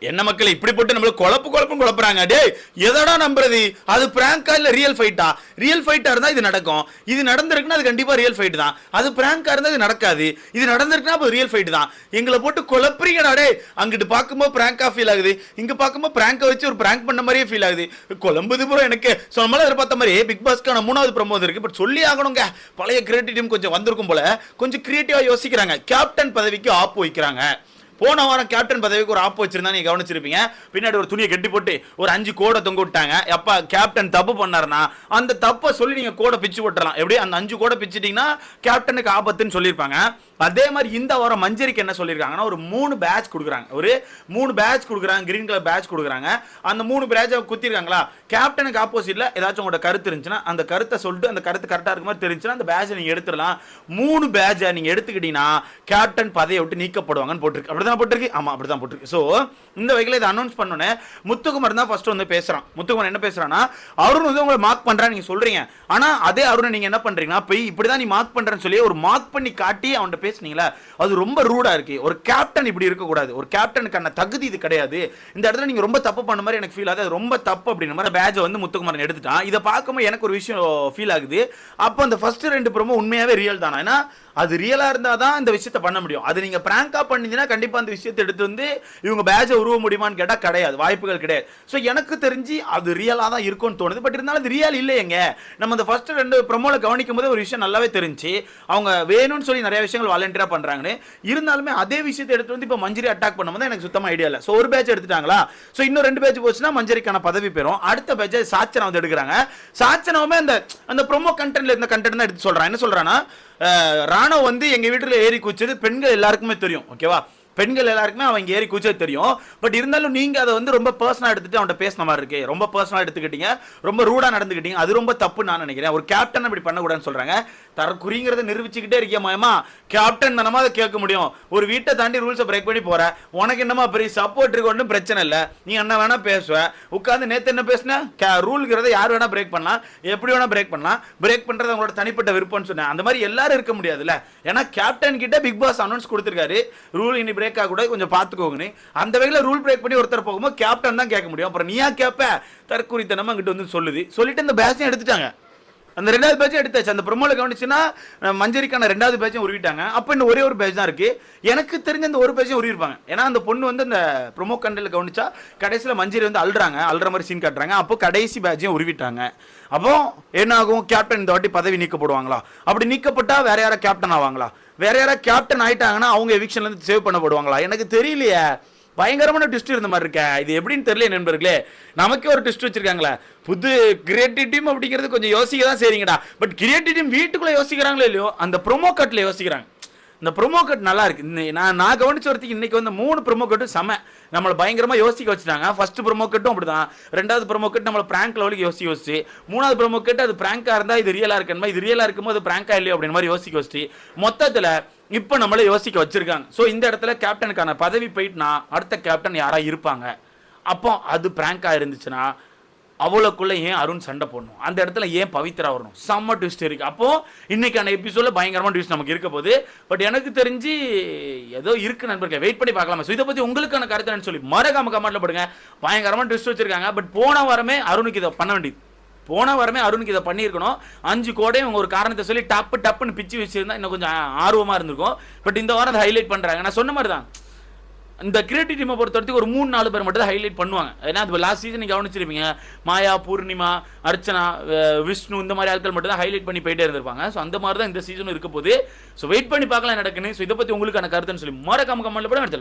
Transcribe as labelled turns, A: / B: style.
A: என்ன மக்கள் இப்படி போட்டு நம்மள குழப்புறாங்க. டேய் எதடா நம்புறது? அது பிராங்கா இல்ல ரியல் ஃபைட்டா? ரியல் ஃபைட்டா இருந்தா இது நடக்கும். இது நடந்திருக்குன்னா அது கண்டிப்பா ரியல் ஃபைட் தான். அது பிராங்கா இருந்தா இது நடக்காது. இது நடந்திருக்குன்னா அது ரியல் ஃபைட் தான். எங்களை போட்டு குழப்புறீங்கடா. டேய் அங்கிட்டு பாக்கும்போது பிராங்கா ஃபீல் ஆகுது, இங்க பாக்கும்போது பிராங்கா வச்சு ஒரு பிராங்க் பண்ண மாதிரியே ஃபீல் ஆகுது. குழம்புது ப்ரோ எனக்கு. ஸோ நம்மளால எதிர்பார்த்த மாதிரி பிக் பாஸ்க்கான 3வது ப்ரோமோ இருக்கு. பட் சொல்லி ஆகணுங்க, பழைய கிரியேட்டிவ் டீம் கொஞ்சம் வந்திருக்கும் போல, கொஞ்சம் கிரியேட்டிவா யோசிக்கிறாங்க. கேப்டன் பதவிக்கு ஆப் வைக்கிறாங்க. போன வாரம் கேப்டன் பதவிக்கு ஒரு ஆப் வச்சிருந்தா நீங்க கவனிச்சிருப்பீங்க. பின்னாடி ஒரு துணியை கட்டி போட்டு ஒரு 5 கோடை தொங்க விட்டாங்க. எப்பா கேப்டன் தப்பு பண்ணாருன்னா அந்த தப்பை சொல்லி நீங்க கோடை பிச்சு போட்டுறலாம். எப்படி அந்த 5 கோடை பிச்சிட்டீங்கன்னா கேப்டனுக்கு ஆபத்துன்னு சொல்லியிருப்பாங்க. அதே மாதிரி இந்த வாரம் மஞ்சரிக்கு என்ன சொல்லியிருக்காங்கன்னா ஒரு 3 பேட்ச் கொடுக்குறாங்க. ஒரு 3 பேட்ச் கொடுக்குறாங்க, கிரீன் கலர் பேட்ச் கொடுக்குறாங்க. அந்த 3 பேட்சை குத்திருக்காங்களா, கேப்டனுக்கு ஆப்போசிட்ல ஏதாச்சும் உங்களோட கருத்து இருந்துச்சுன்னா அந்த கருத்தை சொல்லிட்டு அந்த கருத்து கரெக்டாக இருக்க மாதிரி தெரிஞ்சுன்னா அந்த பேட்சை நீங்க எடுத்துடலாம். 3 பேட்சை நீங்க எடுத்துக்கிட்டீங்கன்னா கேப்டன் பதவியை விட்டு நீக்கப்படுவாங்கன்னு போட்டிருக்கு. அப்படிதான் போட்டிருக்கு. ஆமா அப்படிதான் போட்டிருக்கு. ஸோ இந்த வகையில் இதை அனௌன்ஸ் பண்ணோன்னே முத்துக்குமார் தான் ஃபர்ஸ்ட் வந்து பேசுறான். முத்துக்குமார் என்ன பேசுறான்னா, அருண் வந்து உங்களை மார்க் பண்றான்னு நீங்க சொல்றீங்க, ஆனா அதே அருணை நீங்க என்ன பண்றீங்கன்னா போய் இப்படிதான் நீ மார்க் பண்றேன்னு சொல்லி ஒரு மார்க் பண்ணி காட்டி அவன்கிட்ட பேசுனீங்களா, அது ரொம்ப ரூடா இருக்கு. ஒரு கேப்டன் இப்படி இருக்கக்கூடாது. ஒரு கேப்டனுக்கான தகுதி இது கிடையாது. இந்த இடத்துல நீங்க ரொம்ப தப்பு பண்ண மாதிரி எனக்கு ஃபீல் ஆகுது. அது ரொம்ப தப்பு அப்படின்ற மாதிரி பேட்சை வந்து முத்துக்குமாரன் எடுத்துட்டான். இதை பார்க்கும்போது எனக்கு ஒரு விஷயம் ஃபீல் ஆகுது. அப்போ அந்த ஃபர்ஸ்ட் 2 ப்ரோமோ உண்மையாவே ரியல் தானா? ஏன்னா அது ரியலா இருந்தா தான் இந்த விஷயத்தை பண்ண முடியும். அது நீங்க பிராங்கா பண்ணீங்கன்னா கண்டிப்பா அந்த விஷயத்தை எடுத்து வந்து இவங்க பேட்சை உருவ முடியுமான்னு கேட்டா கிடையாது, வாய்ப்புகள் கிடையாது. ஸோ எனக்கு தெரிஞ்சு அது ரியலா தான் இருக்கும்னு தோணுது. பட் இருந்தாலும் அது ரியல் இல்லையங்க. நம்ம அந்த ஃபர்ஸ்ட் 2 ப்ரோமோல கவனிக்கும் போது ஒரு விஷயம் நல்லாவே தெரிஞ்சு அவங்க வேணும்னு சொல்லி நிறைய விஷயங்கள் வாலண்டியரா பண்றாங்கன்னு. இருந்தாலுமே அதே விஷயத்தை எடுத்து வந்து இப்போ மஞ்சரி அட்டாக் பண்ணும்போது எனக்கு சுத்தமா ஐடியா இல்லை. ஸோ ஒரு பேட்ச் எடுத்துட்டாங்களா, ஸோ இன்னும் 2 பேட்ச் போச்சுன்னா மஞ்சரிக்கான பதவி பெறும். அடுத்த பேட்சை சாச்சனா வந்து எடுக்கிறாங்க. சாச்சனாவுமே அந்த ப்ரோமோ கண்டென்ட்ல இருந்த கண்டென்ட் தான் எடுத்து சொல்றான். என்ன சொல்றான்னா, ராணுவ வந்து எங்க வீட்டுல ஏறி குச்சது பெண்கள் எல்லாருக்குமே தெரியும். ஓகேவா, பெண்கள் எல்லாருக்குமே அவங்க ஏறி குச்சது தெரியும். பட் இருந்தாலும் நீங்க அதை வந்து ரொம்ப பர்சனலா எடுத்துட்டு அவன்கிட்ட பேசின மாதிரி இருக்கு. ரொம்ப பர்சனலா எடுத்துக்கிட்டீங்க, ரொம்ப ரூடா நடந்துக்கிட்டீங்க. அது ரொம்ப தப்பு நான் நினைக்கிறேன். ஒரு கேப்டன் அப்படி பண்ணக்கூடாதுன்னு சொல்றாங்க. தரக்குறிங்கிறத நிரூபிச்சுக்கிட்டே இருக்கியமா, கேப்டன் தானமா அதை கேட்க முடியும். ஒரு வீட்டை தாண்டி ரூல்ஸை பிரேக் பண்ணி போற, உனக்கு என்னமா பெரிய சப்போர்ட் இருக்கு, ஒன்றும் பிரச்சனை இல்லை, நீ என்ன வேணா பேசுவ. உட்காந்து நேற்று என்ன பேசுன, ரூல்ங்கிறத யார் வேணா பிரேக் பண்ணலாம், எப்படி வேணா பிரேக் பண்ணலாம். பிரேக் பண்றது அவங்களோட தனிப்பட்ட விருப்பம்னு சொன்னேன். அந்த மாதிரி எல்லாரும் இருக்க முடியாதுல்ல. ஏன்னா கேப்டன் கிட்ட பிக் பாஸ் அனௌன்ஸ் கொடுத்துருக்காரு, ரூல் இனி பிரேக் ஆக கூட கொஞ்சம் பார்த்துக்கோங்க. அந்த வகையில் ரூல் பிரேக் பண்ணி ஒருத்தர் போகும்போது கேப்டன் தான் கேட்க முடியும். அப்புறம் நீயா கேட்ப? தற்குறித்தனமா அங்கிட்டு வந்து சொல்லுது. சொல்லிட்டு இந்த பேட்சையும் எடுத்துட்டாங்க. அந்த 2வது பேட்சும் எடுத்தாச்சு. அந்த ப்ரோமோல கவனிச்சுன்னா மஞ்சரிக்கான 2வது பேட்சும் உருவிட்டாங்க. அப்போ இன்னும் ஒரே ஒரு பேட்ச் தான் இருக்கு. எனக்கு தெரிஞ்ச அந்த ஒரு பேட்சும் உருவிருப்பாங்க. ஏன்னா அந்த பொண்ணு வந்து அந்த ப்ரோமோ கண்டென்ட்ல கவனிச்சா கடைசியில் மஞ்சரி வந்து அல்ற மாதிரி சீன் காட்டுறாங்க. அப்போ கடைசி பேட்சையும் உருவிட்டாங்க. அப்போ என்ன ஆகும், கேப்டன் இந்த வாட்டி பதவி நீக்கப்படுவாங்களா? அப்படி நீக்கப்பட்டா வேற யாரா கேப்டன் ஆவாங்களா? வேற யாரா கேப்டன் ஆயிட்டாங்கன்னா அவங்க எவிக்ஷன்ல இருந்து சேவ் பண்ணப்படுவாங்களா? எனக்கு தெரியலையே. பயங்கரமான ட்விஸ்ட் இருந்த மாதிரி இருக்க. இது எப்படின்னு தெரியல நண்பர்களே. நமக்கே ஒரு ட்விஸ்ட் வச்சிருக்காங்களே. புது கிரியேட்டிவ் டீம் அப்படிங்கிறது கொஞ்சம் யோசிக்க தான் செய்றீங்கடா. பட் கிரியேட்டிவ் டீம் வீட்டுக்குள்ள யோசிக்கிறாங்களோ இல்லையோ, அந்த ப்ரோமோ கட்ல யோசிக்கிறாங்க. இந்த ப்ரோமோ கட் நல்லா இருக்கு. நான் கவனிச்ச வரத்துக்கு இன்னைக்கு வந்து 3 ப்ரோமோ கட்டும் செம நம்மளை பயங்கரமா யோசிக்க வச்சுட்டாங்க. ஃபர்ஸ்ட் ப்ரோமோ கட்டும் அப்படிதான், 2வது ப்ரோமோ கட் நம்மளை பிராங்க் லெவலுக்கு யோசிச்சு, 3வது ப்ரோமோ கட் அது பிராங்கா இருந்தா இது ரியலா இருக்கணுமா, இது ரியலா இருக்கும்போது அது பிராங்கா இல்லையோ அப்படின்னு மாதிரி யோசிக்க வச்சு மொத்தத்துல இப்போ நம்மளை யோசிக்க வச்சிருக்காங்க. ஸோ இந்த இடத்துல கேப்டனுக்கான பதவி போயிட்டுனா அடுத்த கேப்டன் யாரா இருப்பாங்க. அப்போ அது பிராங்கா இருந்துச்சுன்னா அவ்வளோக்குள்ள ஏன் அருண் சண்டை போடணும், அந்த இடத்துல ஏன் பவித்ரா வரணும், செம்ம ட்விஸ்ட் இருக்கு. அப்போ இன்னைக்கான எபிசோட்ல பயங்கரமான ட்விஸ்ட் நமக்கு இருக்க போகுது. பட் எனக்கு தெரிஞ்சு ஏதோ இருக்கு நண்பர்களே, வெயிட் பண்ணி பார்க்கலாமா. ஸோ இதை பத்தி உங்களுக்கான கருத்துன்னு சொல்லி மறக்காம கமெண்ட்ல போடுங்க. பயங்கரமான ட்விஸ்ட் வச்சிருக்காங்க. பட் போன வாரமே அருணுக்கு இதை பண்ண வேண்டியது. போன வாரமே அருணுக்கு இதை பண்ணியிருக்கணும். 5 கோடையும் அவங்க ஒரு காரணத்தை சொல்லி டப்புன்னு பிச்சு வச்சிருந்தா இன்னும் கொஞ்சம் ஆர்வமா இருந்திருக்கும். பட் இந்த வாரம் அதை ஹைலைட் பண்றாங்க. நான் சொன்ன மாதிரி தான் இந்த கிரியேட்டிவ் டீமை பொறுத்த வரைக்கும் ஒரு 3-4 பேர் மட்டும் தான் ஹைலைட் பண்ணுவாங்க. ஏன்னா அது லாஸ்ட் சீசன் நீங்கள் கவனிச்சிருப்பீங்க, மாயா, பூர்ணிமா, அர்ச்சனா, விஷ்ணு இந்த மாதிரி ஆட்கள் மட்டும் தான் ஹைலைட் பண்ணி போயிட்டே இருந்திருப்பாங்க. ஸோ அந்த மாதிரி தான் இந்த சீசனும் இருக்க போகுது. ஸோ வெயிட் பண்ணி பார்க்கலாம் நடக்குன்னு. ஸோ இதை பற்றி உங்களுக்கான கருத்துன்னு சொல்லி மறக்காம கமெண்ட்ல போட எடுத்து